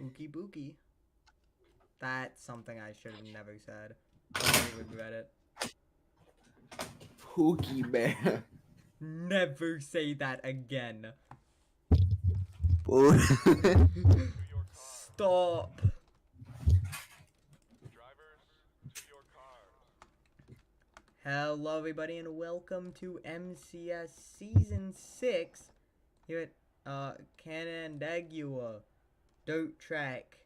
Ookie bookie. That's something I should have never said. I regret it. Pookie Bear. Never say that again. Stop. Hello everybody and welcome to MCS Season 6 here at Canandaigua dirt track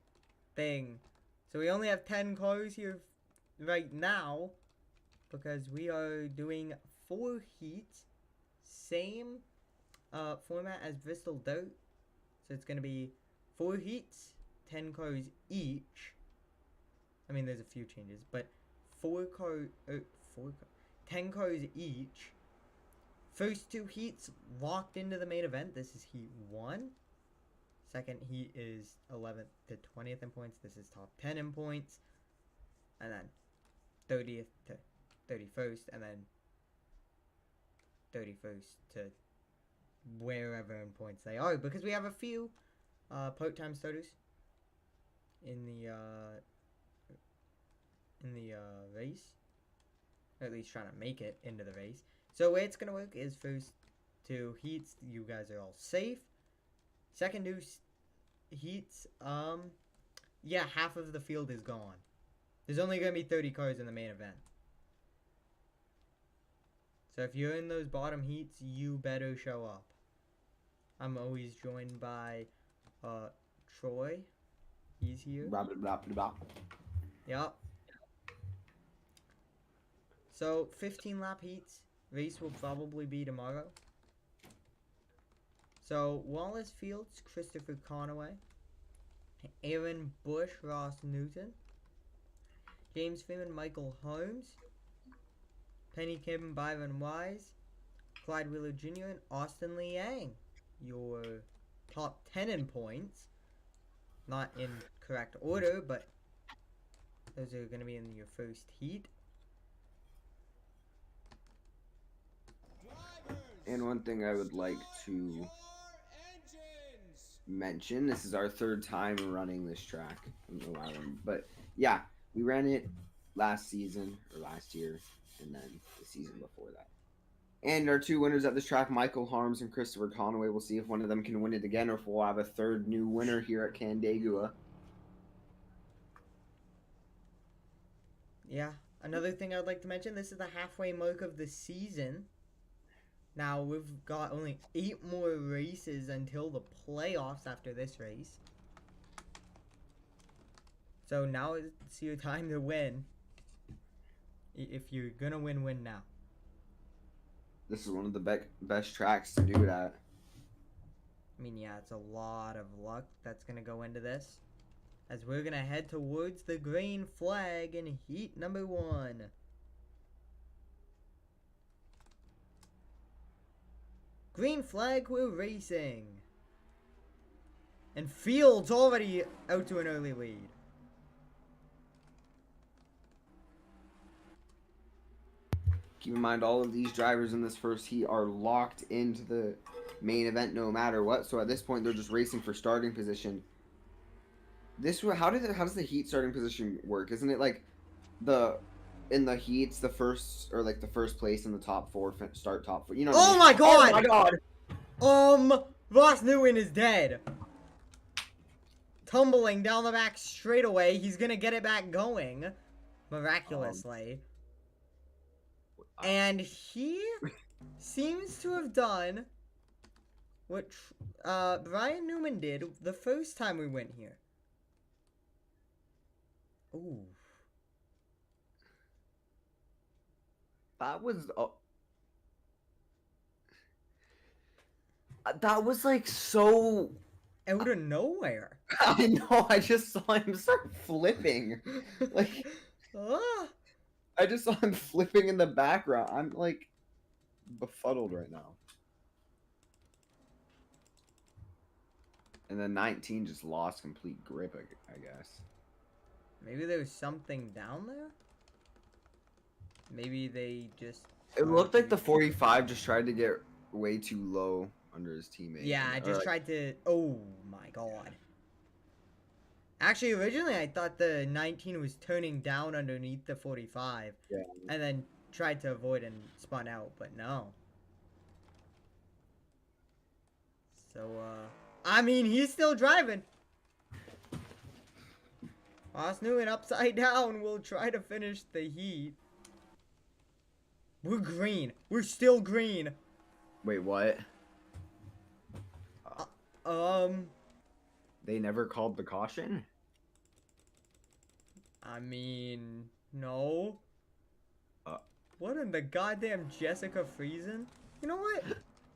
thing. So we only have 10 cars here right now because we are doing 4 heats. Same format as Bristol Dirt. So it's going to be 4 heats, 10 cars each. I mean there's a few changes, but 10 cars each. First 2 heats locked into the main event. This is heat 1. Second heat is 11th to 20th in points. This is top 10 in points. And then 30th to 31st. And then 31st to wherever in points they are. Because we have a few part-time starters in the race. Or at least trying to make it into the race. So the way it's going to work is first 2 heats, you guys are all safe. Second 2 heats, yeah, half of the field is gone. There's only going to be 30 cars in the main event. So if you're in those bottom heats, you better show up. I'm always joined by Troy. He's here. Blah, blah, blah, blah. Yep. So 15 lap heats. Race will probably be tomorrow. So Wallace Fields, Christopher Conaway, Aaron Bush, Ross Newton, James Freeman, Michael Holmes, Penny Kim, Byron Wise, Clyde Wheeler Jr., and Austin Liang. Your top 10 in points. Not in correct order, but those are going to be in your first heat. And one thing I would like to mention, this is our 3rd time running this track. I don't know why, but yeah, we ran it last season, or last year, and then the season before that. And our 2 winners at this track, Michael Harms and Christopher Conaway. We'll see if one of them can win it again, or if we'll have a 3rd new winner here at Canandaigua. Yeah, another thing I'd like to mention, this is the halfway mark of the season. Now, we've got only 8 more races until the playoffs after this race. So now it's your time to win. If you're gonna win, win now. This is one of the best tracks to do it at. I mean, yeah, it's a lot of luck that's gonna go into this. As we're gonna head towards the green flag in heat number 1. Green flag, we're racing. And Fields already out to an early lead. Keep in mind, all of these drivers in this first heat are locked into the main event no matter what. So at this point, they're just racing for starting position. How does the heat starting position work? Isn't it like in the heats, the first place in the top 4 start top 4? You know what I mean? My god! Oh my god! Ross Newton is dead. Tumbling down the back straightaway. He's gonna get it back going. Miraculously. And he seems to have done what Brian Newman did the first time we went here. Ooh. That was like so out of nowhere. I know. I just saw him start flipping. Like, I just saw him flipping in the background. I'm like befuddled right now. And then 19 just lost complete grip, I guess. Maybe there's something down there? Maybe they just... It looked like the 45 just tried to get way too low under his teammate. Yeah, I just tried to... Oh, my God. Actually, originally I thought the 19 was turning down underneath the 45. Yeah. And then tried to avoid and spun out, but no. So, I mean, he's still driving. Ross Newman upside down will try to finish the heat. We're green. We're still green. Wait, what? They never called the caution? I mean, no. Uh. What in the goddamn Jessica Friesen? You know what?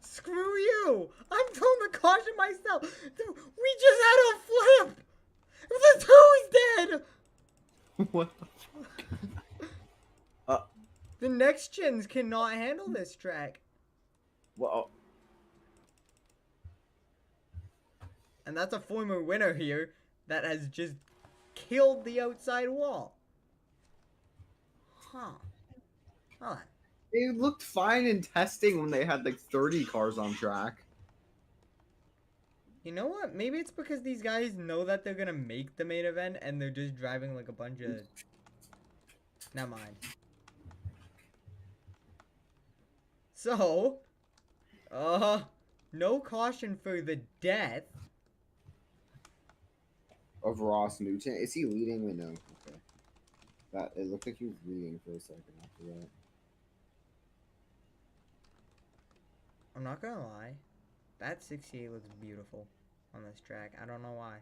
Screw you! I'm throwing the caution myself! We just had a flip! The two's dead! What the fuck? The next gens cannot handle this track. Well. And that's a former winner here that has just killed the outside wall. Huh. Hold on. They looked fine in testing when they had like 30 cars on track. You know what? Maybe it's because these guys know that they're gonna make the main event and they're just driving like a bunch of... Never mind. So, no caution for the death Of Ross Newton. Is he leading? Wait, no. Okay. That it looked like he was leading for a second after that. I'm not gonna lie. That 68 looks beautiful on this track. I don't know why.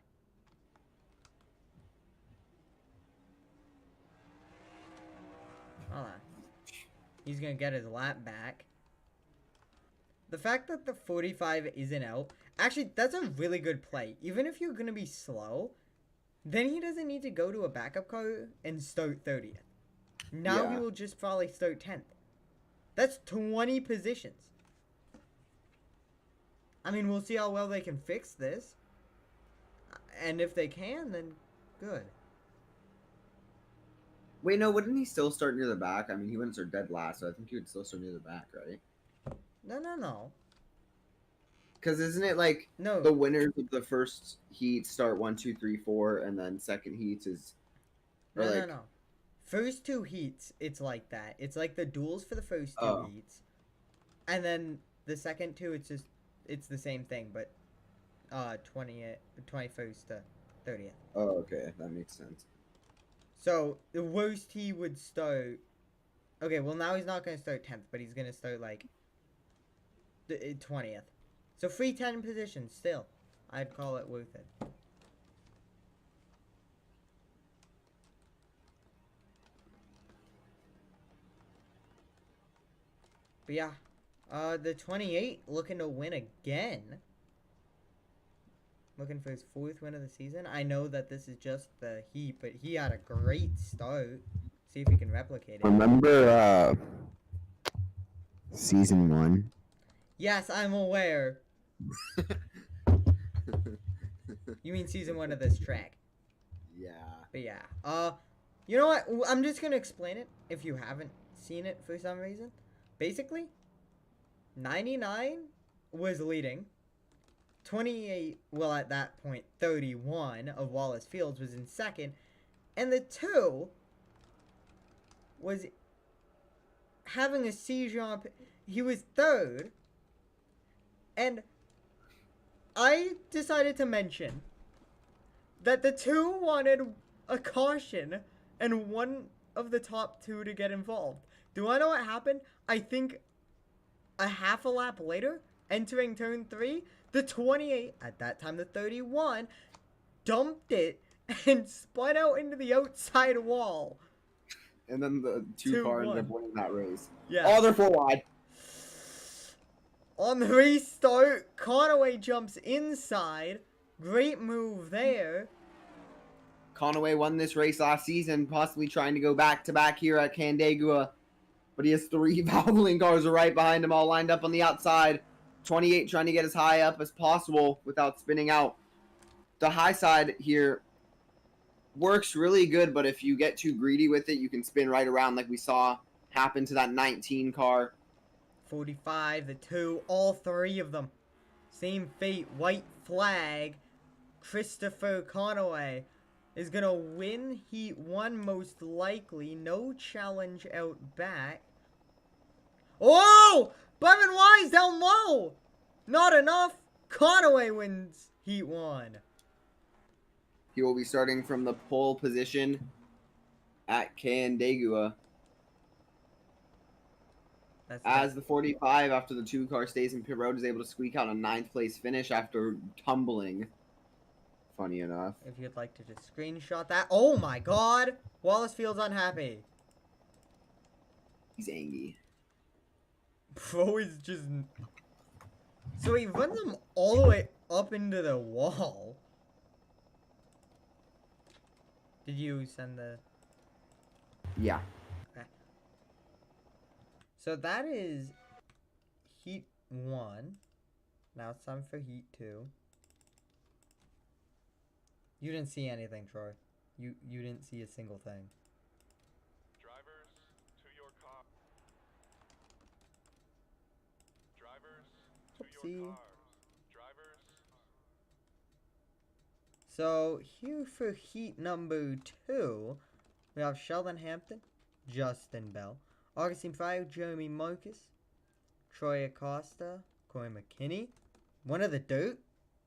Hold on. He's gonna get his lap back. The fact that the 45 isn't out, actually, that's a really good play. Even if you're gonna be slow, then he doesn't need to go to a backup car and start 30th. Now he will just probably start 10th. That's 20 positions. I mean, we'll see how well they can fix this. And if they can, then good. Wait, no, wouldn't he still start near the back? I mean, he wouldn't start dead last, so I think he would still start near the back, right? No. Because isn't it like No. the winners of the first heat start 1, 2, 3, 4, and then second heats is... No. First two heats, it's like that. It's like the duels for the first two heats. And then the second two, it's the same thing, but 21st to 30th. Oh, okay. That makes sense. So, the worst he would start... Okay, well, now he's not going to start 10th, but he's going to start, like, 20th. So, free 10 positions, still. I'd call it worth it. But, yeah. The 28 looking to win again. Looking for his 4th win of the season. I know that this is just the heat, but he had a great start. See if he can replicate it. Remember, season 1? Yes, I'm aware. You mean season 1 of this track? Yeah. But yeah. You know what? I'm just gonna explain it if you haven't seen it for some reason. Basically, 99 was leading. 28, well at that point, 31 of Wallace Fields was in second. And the 2 was having a seizure on... He was third. And I decided to mention that the 2 wanted a caution and one of the top 2 to get involved. Do I know what happened? I think a half a lap later, entering turn 3, the 28, at that time the 31, dumped it and spun out into the outside wall. And then the 2 car ended up winning that race. Yeah. Oh, they're 4 wide. On the restart, Conaway jumps inside. Great move there. Conaway won this race last season, possibly trying to go back-to-back here at Canandaigua. But he has 3 Valvoline cars right behind him, all lined up on the outside. 28 trying to get as high up as possible without spinning out. The high side here works really good, but if you get too greedy with it, you can spin right around like we saw happen to that 19 car. 45, the 2, all 3 of them. Same fate, white flag. Christopher Conaway is gonna win Heat 1 most likely. No challenge out back. Oh! Bevin Wise down low! Not enough. Conaway wins Heat 1. He will be starting from the pole position at Canandaigua. As the 45, after the 2-car stays in pit road, is able to squeak out a 9th place finish after tumbling. Funny enough. If you'd like to just screenshot that. Oh my god! Wallace Field's unhappy. He's angry. Bro is just... So he runs him all the way up into the wall. Did you send the... Yeah. Okay. So that is Heat 1. Now it's time for Heat 2. You didn't see anything, Troy. You didn't see a single thing. Drivers, to your car. Drivers, to your cars. Drivers. So here for Heat number 2, we have Sheldon Hampton, Justin Bell, Augustine Fryer, Jeremy Marcus, Troy Acosta, Corey McKinney, one of the dirt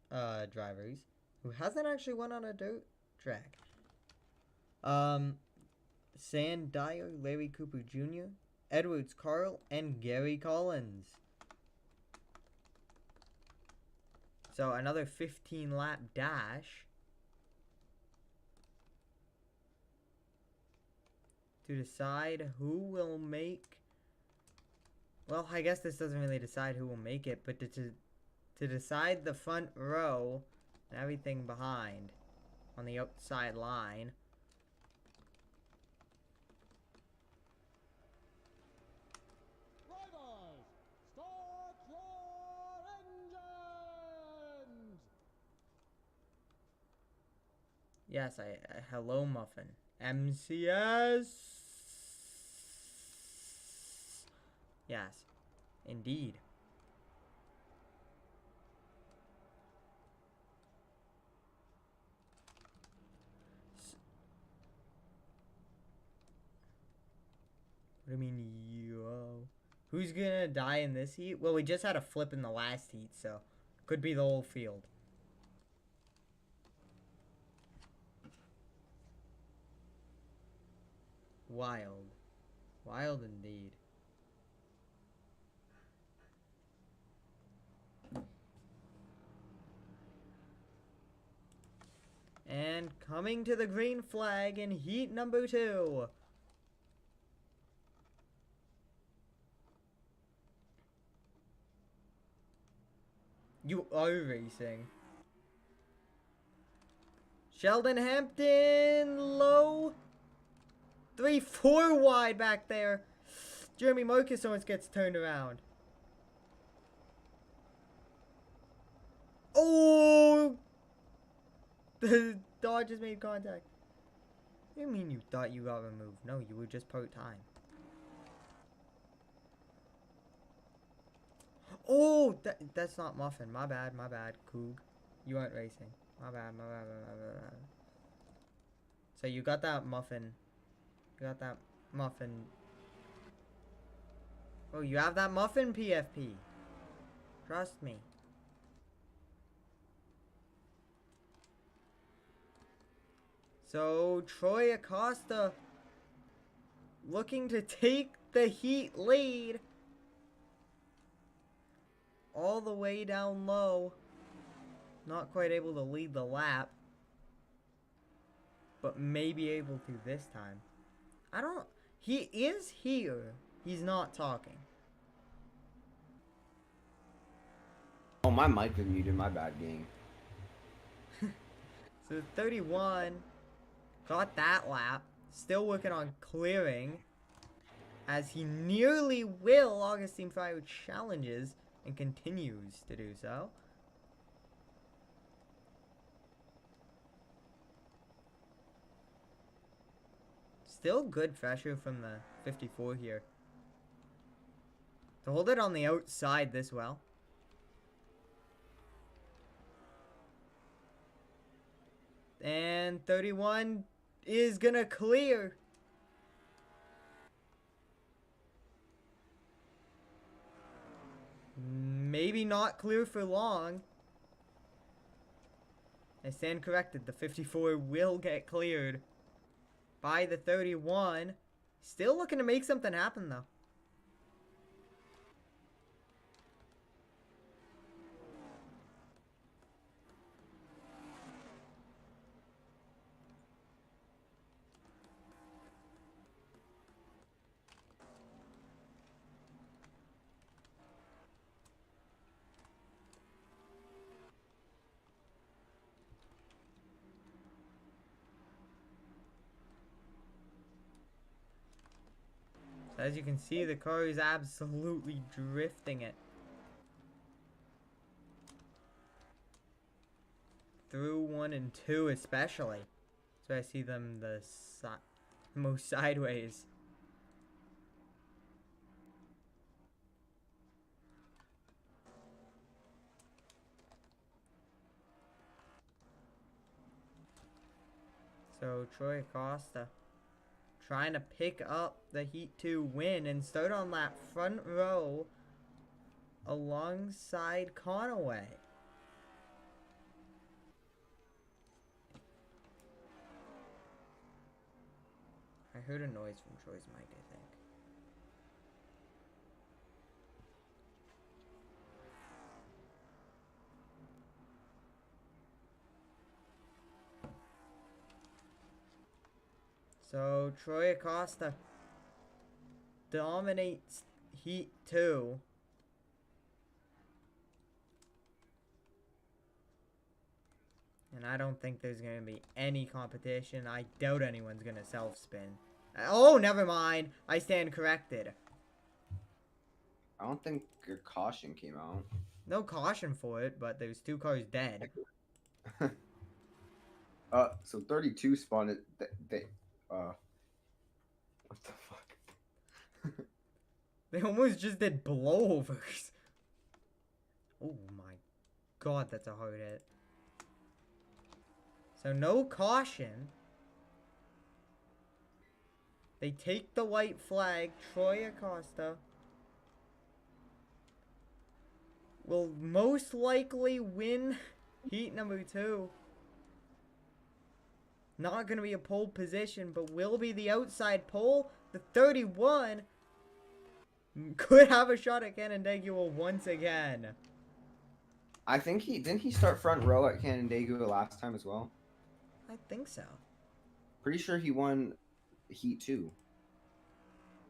drivers who hasn't actually won on a dirt track. Sam Dyer, Larry Cooper Jr., Edwards Carl, and Gary Collins. So another 15-lap dash to decide who will make... Well, I guess this doesn't really decide who will make it, but to decide the front row and everything behind on the outside line. Drivers, start your engines! Yes, hello, Muffin. MCS. Yes, indeed. What do you mean, yo? Who's gonna die in this heat? Well, we just had a flip in the last heat, so could be the whole field. Wild. Wild indeed. And coming to the green flag in heat number 2. You are racing. Sheldon Hampton, low. 3-4 wide back there. Jeremy Marcus almost gets turned around. Oh! The dog just made contact. What do you mean you thought you got removed? No, you were just part-time. Oh! That's not Muffin. My bad, Coog. You weren't racing. My bad. So you got that Muffin. You got that Muffin. Oh, you have that Muffin PFP. Trust me. So, Troy Acosta looking to take the heat lead. All the way down low. Not quite able to lead the lap. But maybe able to this time. He is here. He's not talking. Oh, my mic was muted. My bad, gang. So 31 got that lap. Still working on clearing. As he nearly will. Augustine Fryer challenges and continues to do so. Still good pressure from the 54 here. To hold it on the outside this well. And 31 is gonna clear. Maybe not clear for long. I stand corrected. The 54 will get cleared by the 31. Still looking to make something happen, though. So as you can see, the car is absolutely drifting it. Through 1 and 2 especially. So I see them the most sideways. So Troy Acosta trying to pick up the Heat 2 win and start on that front row alongside Conaway. I heard a noise from Troy's mic, I think. So Troy Acosta dominates Heat 2. And I don't think there's going to be any competition. I doubt anyone's going to self-spin. Oh, never mind. I stand corrected. I don't think your caution came out. No caution for it, but there's 2 cars dead. So 32 spawned it. What the fuck? They almost just did blowovers. Oh my god, that's a hard hit. So no caution. They take the white flag. Troy Acosta will most likely win heat number 2. Not going to be a pole position, but will be the outside pole. The 31 could have a shot at Canandaigua once again. I think didn't he start front row at Canandaigua last time as well? I think so. Pretty sure he won Heat 2.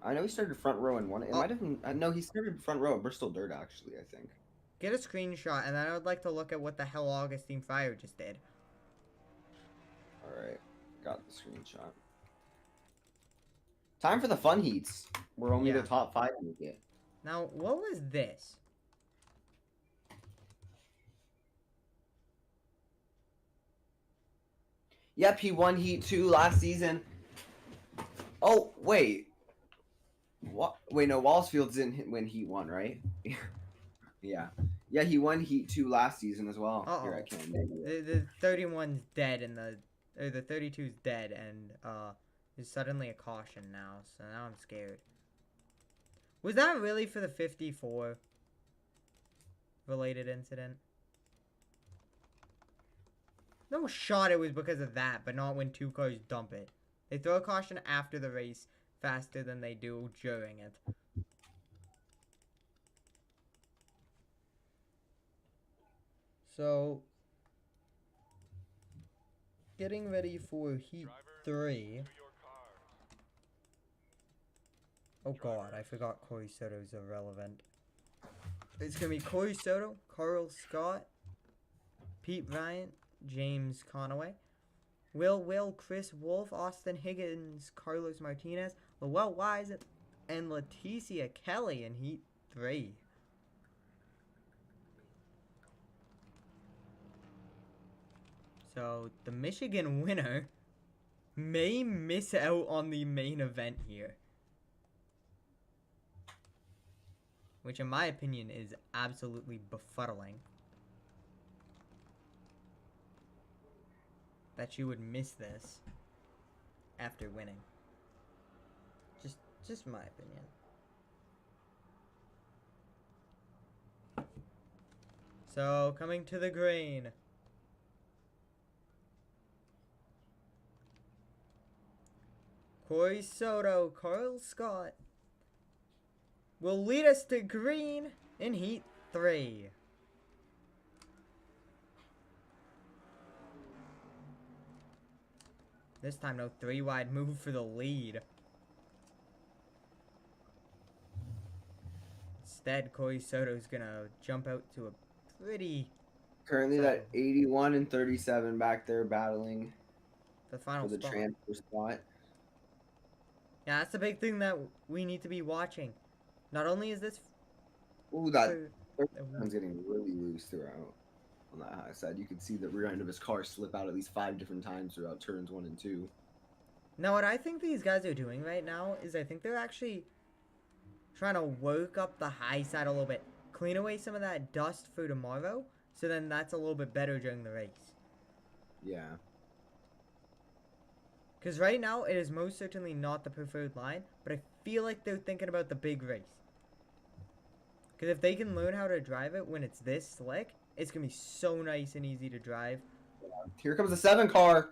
I know he started front row in one. It might have been no, he started front row at Bristol Dirt actually, I think. Get a screenshot, and then I would like to look at what the hell Augustine Fire just did. Alright, got the screenshot. Time for the fun heats. Where only the top 5 make it. Now, what was this? Yep, he won Heat 2 last season. Oh, wait. What? Wait, no, Wallsfield didn't win Heat 1, right? Yeah. Yeah, he won Heat 2 last season as well. Here, I can't The 31's dead, and the 32's dead, and there's suddenly a caution now, so now I'm scared. Was that really for the 54 related incident? No shot it was because of that, but not when 2 cars dump it. They throw a caution after the race faster than they do during it. So, getting ready for Heat 3. Oh god, I forgot Corey Soto's irrelevant. It's gonna be Corey Soto, Carl Scott, Pete Bryant, James Conaway, Will, Chris Wolf, Austin Higgins, Carlos Martinez, Lowell Wise, and Leticia Kelly in Heat 3. So, the Michigan winner may miss out on the main event here. Which, in my opinion, is absolutely befuddling. that you would miss this after winning. Just my opinion. So, coming to the green. Corey Soto, Carl Scott will lead us to green in Heat 3. This time, no 3-wide move for the lead. Instead, Corey Soto's gonna jump out to a pretty... Currently, that 81 and 37 back there battling the final for the spot. transfer spot. Yeah, that's the big thing that we need to be watching. Not only is this... Ooh, that 37's getting really loose throughout on that high side. You can see the rear end of his car slip out at least 5 different times throughout turns 1 and 2. Now, what I think these guys are doing right now is I think they're actually trying to work up the high side a little bit. Clean away some of that dust for tomorrow, so then that's a little bit better during the race. Yeah. Because right now, it is most certainly not the preferred line, but I feel like they're thinking about the big race. Because if they can learn how to drive it when it's this slick, it's going to be so nice and easy to drive. Here comes the 7 car.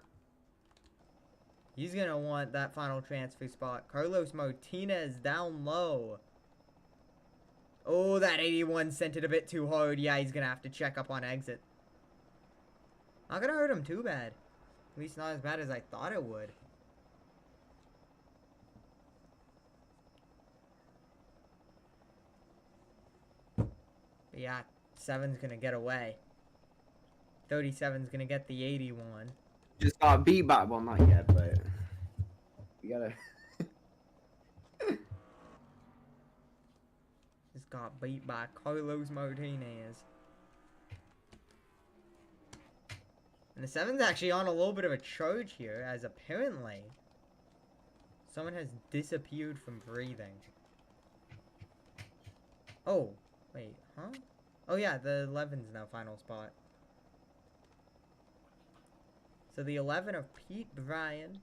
He's going to want that final transfer spot. Carlos Martinez down low. Oh, that 81 sent it a bit too hard. Yeah, he's going to have to check up on exit. Not going to hurt him too bad. At least not as bad as I thought it would. But yeah, 7's going to get away. 37's going to get the 81. Just got beat by, well, not yet, but you gotta. Just got beat by Carlos Martinez. And the 7's actually on a little bit of a charge here, as apparently someone has disappeared from breathing. Oh, wait, huh? Oh yeah, the 11's now final spot. So the 11 of Pete Bryan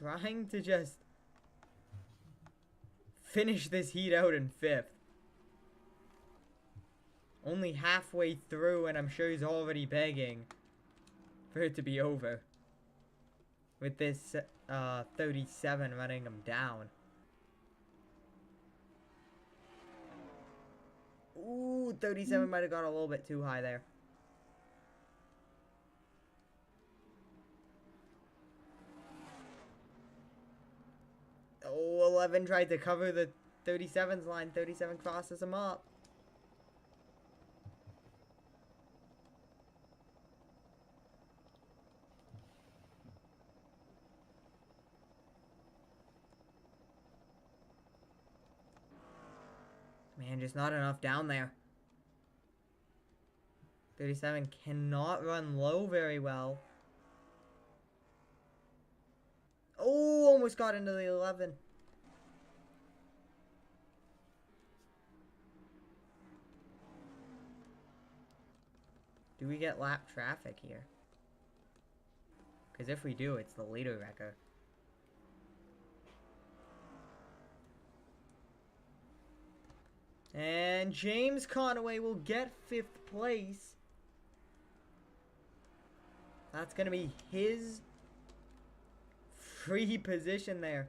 trying to just finish this heat out in 5th. Only halfway through, and I'm sure he's already begging for it to be over. With this 37 running him down. Ooh, 37 might have got a little bit too high there. Oh, 11 tried to cover the 37's line. 37 crosses him up. Man, just not enough down there. 37 cannot run low very well. Oh, almost got into the 11. Do we get lap traffic here? Because if we do, it's the leader wrecker. And James Conaway will get 5th place. That's going to be his free position there.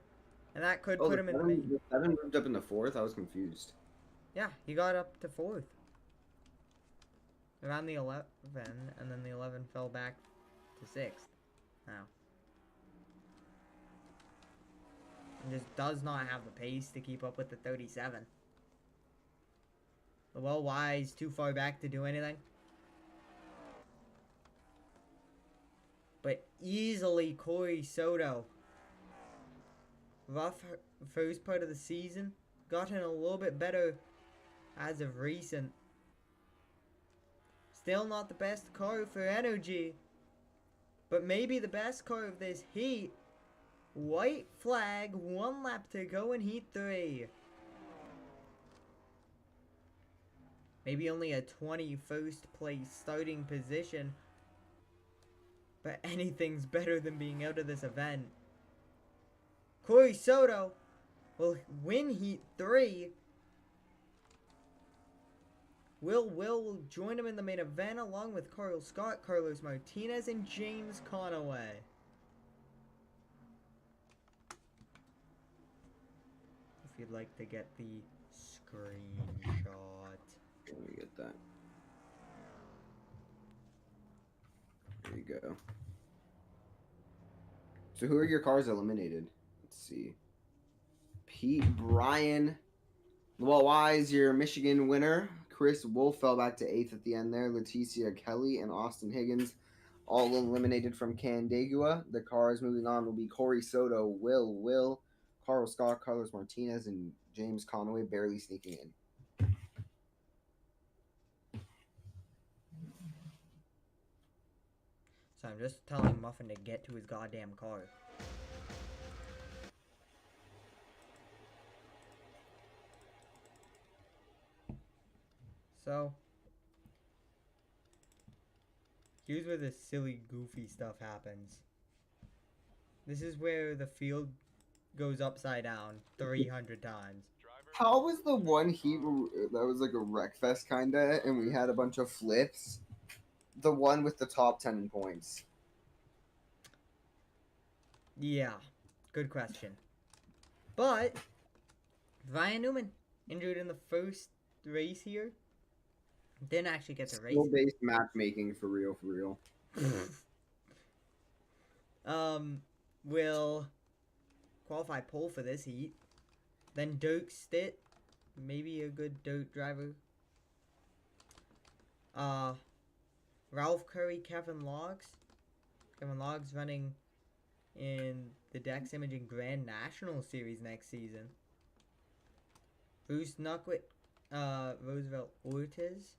And that could put him in the 7 moved up in the 4th? I was confused. Yeah, he got up to 4th. Around the 11, and then the 11 fell back to 6th. Now. And just does not have the pace to keep up with the 37. The well wise too far back to do anything. But easily Corey Soto. Rough first part of the season. Gotten a little bit better as of recent. Still not the best car for energy. But maybe the best car of this heat. White flag. 1 lap to go in Heat 3. Maybe only a 21st place starting position. but anything's better than being out of this event. Corey Soto will win Heat 3. Will join him in the main event along with Carl Scott, Carlos Martinez, and James Conaway. If you'd like to get the screenshot. Let me get that. There you go. So who are your cars eliminated? Let's see. Pete Bryan. Well, why is your Michigan winner? Chris Wolf fell back to 8th at the end there. Leticia Kelly and Austin Higgins all eliminated from Canandaigua. The cars moving on will be Corey Soto, Will, Carl Scott, Carlos Martinez, and James Conaway barely sneaking in. So I'm just telling Muffin to get to his goddamn car. So, here's where the silly, goofy stuff happens. This is where the field goes upside down 300 times. How was the one heat that was like a wreck fest kinda, and we had a bunch of flips? The one with the top 10 in points. Yeah, good question. But, Ryan Newman, injured in the first race here. Didn't actually get the race. Skill-based matchmaking for real. Will qualify pole for this heat. Then Dirk Stitt, maybe a good dirt driver. Ralph Curry, Kevin Logs. Kevin Logs running in the Dex Imaging Grand National Series next season. Bruce Nuckwit, Roosevelt Ortiz.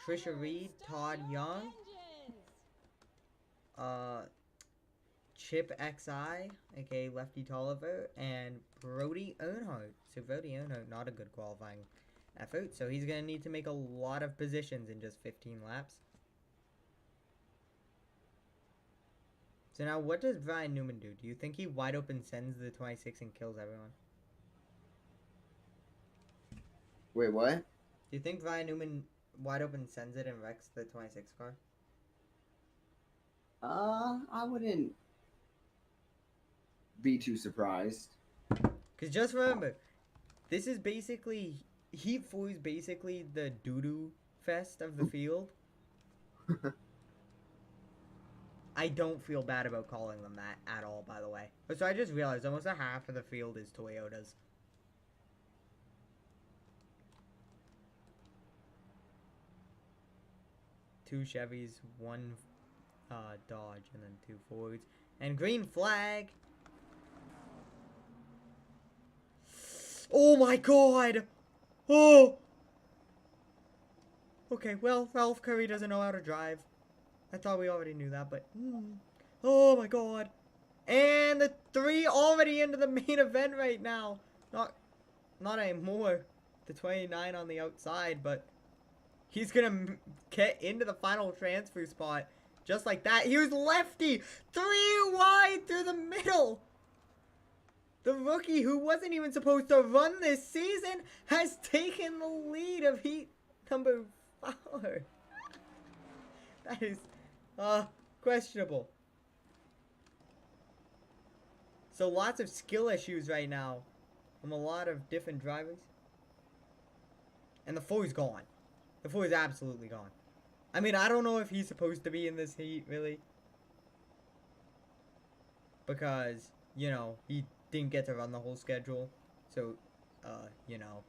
Patricia Reed, Todd Young. Chip XI, aka Lefty Tolliver, and Brody Earnhardt. So Brody Earnhardt, not a good qualifying effort, so he's going to need to make a lot of positions in just 15 laps. So now, what does Brian Newman do? Do you think he wide open sends the 26 and kills everyone? Wait, what? Do you think Brian Newman wide open sends it and wrecks the 26 car? I wouldn't be too surprised. Because just remember, this is basically, Heat 4 is basically the doo-doo fest of the field. I don't feel bad about calling them that at all, by the way. So I just realized almost a half of the field is Toyotas. Two Chevys, one Dodge, and then two Fords. And green flag! Oh my god! Oh! Okay, well, Ralph Curry doesn't know how to drive. I thought we already knew that, but... Oh my god! And the 3 already into the main event right now! Not anymore. The 29 on the outside, but... He's gonna get into the final transfer spot. Just like that. Here's Lefty! 3 wide through the middle! The rookie who wasn't even supposed to run this season has taken the lead of heat number 4. That is, questionable. So lots of skill issues right now from a lot of different drivers. And the 4 is gone. The 4 is absolutely gone. I mean, I don't know if he's supposed to be in this heat, really. Because, you know, he didn't get to run the whole schedule. So, you know.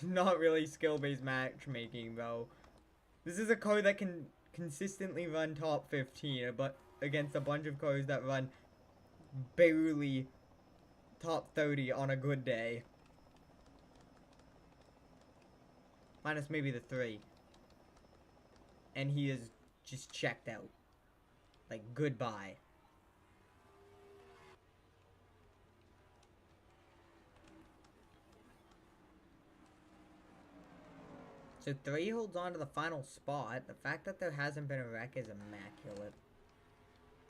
Not really skill-based matchmaking, though. This is a car that can consistently run top 15, but against a bunch of cars that run barely top 30 on a good day. Minus maybe the 3. And he is just checked out. Like, goodbye. So So 3 holds on to the final spot. The fact that there hasn't been a wreck is immaculate.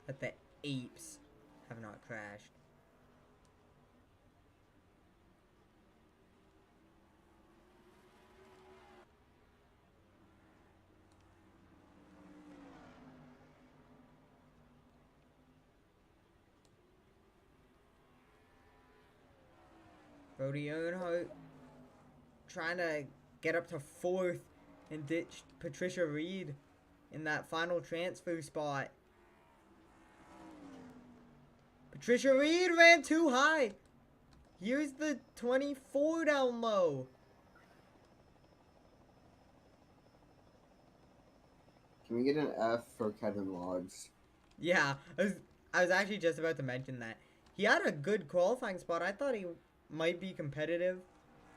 That the apes have not crashed. Brody Earnhardt trying to get up to 4th and ditch Patricia Reed in that final transfer spot. Patricia Reed ran too high. Here's the 24 down low. Can we get an F for Kevin Logs? Yeah, I was actually just about to mention that. He had a good qualifying spot. I thought he might be competitive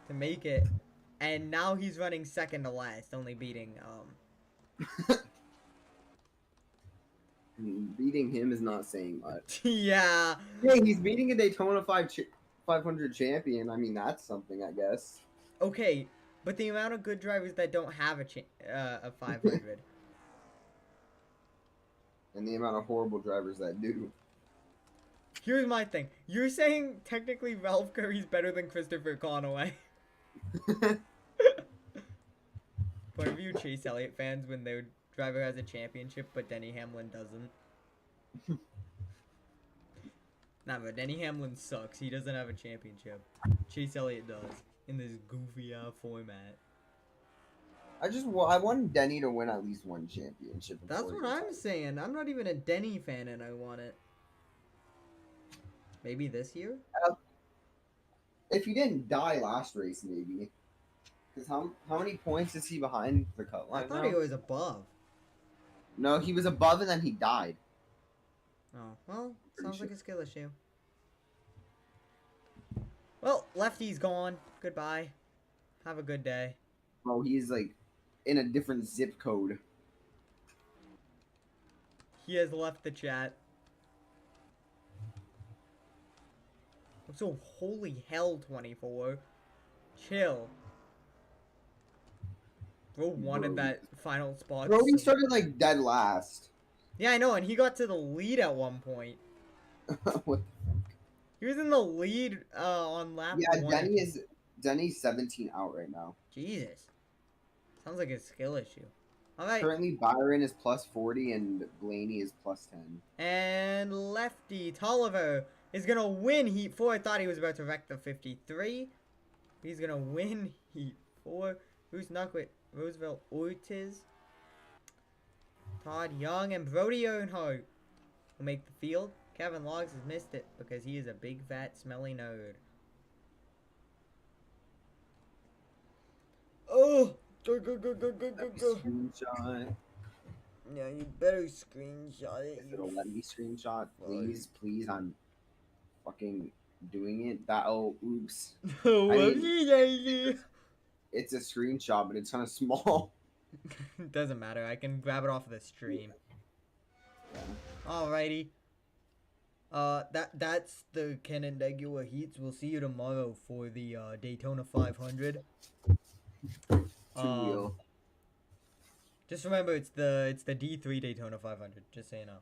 to make it. And now he's running second to last, only beating, Beating him is not saying much. yeah. Hey, he's beating a Daytona 500 champion. I mean, that's something, I guess. Okay, but the amount of good drivers that don't have a 500. And the amount of horrible drivers that do. Here's my thing. You're saying technically Ralph Curry's better than Christopher Conway. Point of view Chase Elliott fans when their driver has a championship but Denny Hamlin doesn't. Nah, but Denny Hamlin sucks. He doesn't have a championship. Chase Elliott does in this goofy format. I want Denny to win at least one championship. That's what I'm saying. I'm not even a Denny fan and I want it. Maybe this year? If he didn't die last race, maybe. Because how many points is he behind the cut line? I thought he was above. No, he was above and then he died. Oh, well, Pretty sounds sure. like a skill issue. Well, Lefty's gone. Goodbye. Have a good day. Oh, he's like in a different zip code. He has left the chat. So, holy hell, 24. Chill. Bro wanted that final spot. Bro, he so- started like dead last. Yeah, I know, and he got to the lead at one point. What? He was in the lead on lap Yeah, 1. Denny's 17 out right now. Jesus. Sounds like a skill issue. Alright. Currently, Byron is plus 40 and Blaney is plus 10. And Lefty Tolliver is going to win Heat 4. I thought he was about to wreck the 53. He's going to win Heat 4. Who's not with Roosevelt Ortiz? Todd Young and Brody Earnhardt will make the field. Kevin Logs has missed it because he is a big, fat, smelly nerd. Oh! Go, go, go, go, go, go, go. Screenshot. Yeah, you better screenshot it. If it'll let me screenshot, please, please. I'm fucking doing it. Oops. Whoopsie-daisy. It's a screenshot, but it's kind of small. Doesn't matter. I can grab it off of the stream. Alrighty. That's the Canandaigua Heats. We'll see you tomorrow for the Daytona 500. Two-wheel. Just remember, it's the D3 Daytona 500. Just so you know.